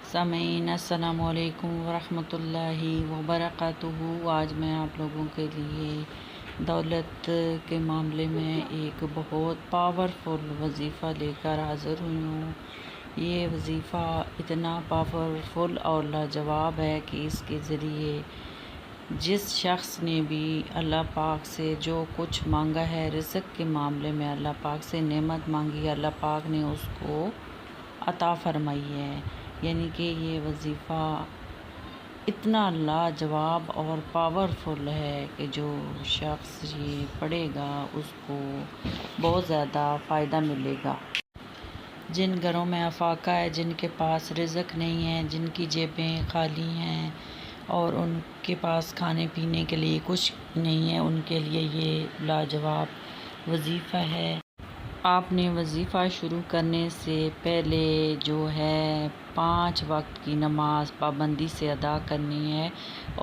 سامعین السلام علیکم ورحمۃ اللہ وبرکاتہ۔ آج میں آپ لوگوں کے لیے دولت کے معاملے میں ایک بہت پاورفل وظیفہ لے کر حاضر ہوئی ہوں۔ یہ وظیفہ اتنا پاورفل اور لاجواب ہے کہ اس کے ذریعے جس شخص نے بھی اللہ پاک سے جو کچھ مانگا ہے، رزق کے معاملے میں اللہ پاک سے نعمت مانگی، اللہ پاک نے اس کو عطا فرمائی ہے۔ یعنی کہ یہ وظیفہ اتنا لاجواب اور پاورفل ہے کہ جو شخص یہ پڑھے گا اس کو بہت زیادہ فائدہ ملے گا۔ جن گھروں میں افاقہ ہے، جن کے پاس رزق نہیں ہے، جن کی جیبیں خالی ہیں اور ان کے پاس کھانے پینے کے لیے کچھ نہیں ہے، ان کے لیے یہ لاجواب وظیفہ ہے۔ آپ نے وظیفہ شروع کرنے سے پہلے جو ہے 5 وقت کی نماز پابندی سے ادا کرنی ہے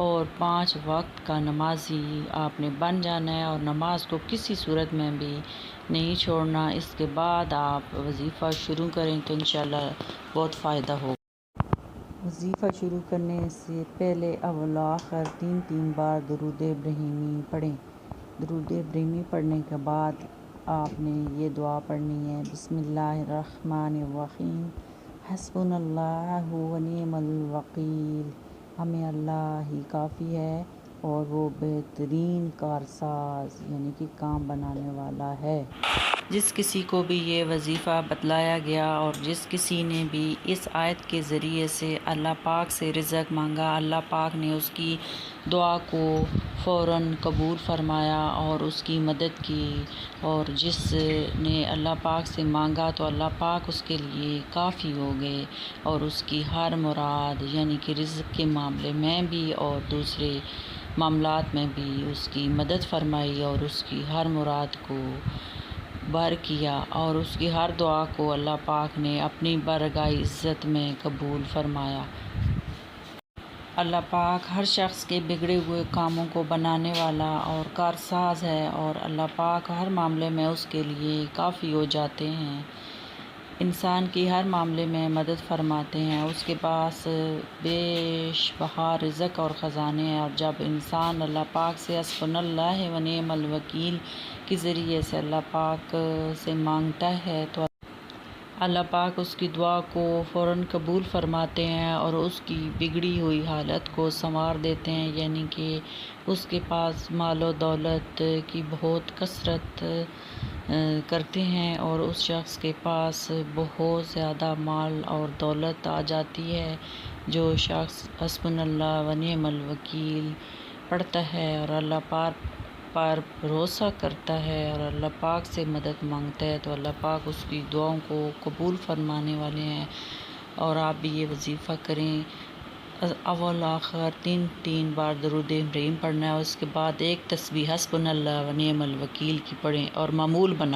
اور 5 وقت کا نمازی آپ نے بن جانا ہے اور نماز کو کسی صورت میں بھی نہیں چھوڑنا۔ اس کے بعد آپ وظیفہ شروع کریں تو انشاءاللہ بہت فائدہ ہوگا۔ وظیفہ شروع کرنے سے پہلے اول و آخر 3 بار درود ابراہیمی پڑھیں۔ درود ابراہیمی پڑھنے کے بعد آپ نے یہ دعا پڑھنی ہے: بسم اللہ الرحمن الرحیم، حسبنا اللہ ونعم الوکیل۔ ہمیں اللہ ہی کافی ہے اور وہ بہترین کارساز یعنی کہ کام بنانے والا ہے۔ جس کسی کو بھی یہ وظیفہ بتلایا گیا اور جس کسی نے بھی اس آیت کے ذریعے سے اللہ پاک سے رزق مانگا، اللہ پاک نے اس کی دعا کو فوراً قبول فرمایا اور اس کی مدد کی، اور جس نے اللہ پاک سے مانگا تو اللہ پاک اس کے لیے کافی ہو گئے اور اس کی ہر مراد یعنی کہ رزق کے معاملے میں بھی اور دوسرے معاملات میں بھی اس کی مدد فرمائی اور اس کی ہر مراد کو بر کیا، اور اس کی ہر دعا کو اللہ پاک نے اپنی بارگاہ عزت میں قبول فرمایا۔ اللہ پاک ہر شخص کے بگڑے ہوئے کاموں کو بنانے والا اور کارساز ہے اور اللہ پاک ہر معاملے میں اس کے لیے کافی ہو جاتے ہیں، انسان کی ہر معاملے میں مدد فرماتے ہیں، اس کے پاس بے بہا رزق اور خزانے ہیں۔ اور جب انسان اللہ پاک سے حسبنا اللہ ونعم الوکیل کے ذریعے سے اللہ پاک سے مانگتا ہے تو اللہ پاک اس کی دعا کو فوراً قبول فرماتے ہیں اور اس کی بگڑی ہوئی حالت کو سنوار دیتے ہیں، یعنی کہ اس کے پاس مال و دولت کی بہت کثرت کرتے ہیں اور اس شخص کے پاس بہت زیادہ مال اور دولت آ جاتی ہے۔ جو شخص حسبنا اللہ ونعم الوکیل پڑھتا ہے اور اللہ پاک پر بھروسہ کرتا ہے اور اللہ پاک سے مدد مانگتا ہے تو اللہ پاک اس کی دعاؤں کو قبول فرمانے والے ہیں۔ اور آپ بھی یہ وظیفہ کریں، اول آخر 3 بار درود ابراہیم پڑھنا ہے، اس کے بعد ایک تسبیح حسبنا اللہ ونعم الوکیل کی پڑھیں اور معمول بنا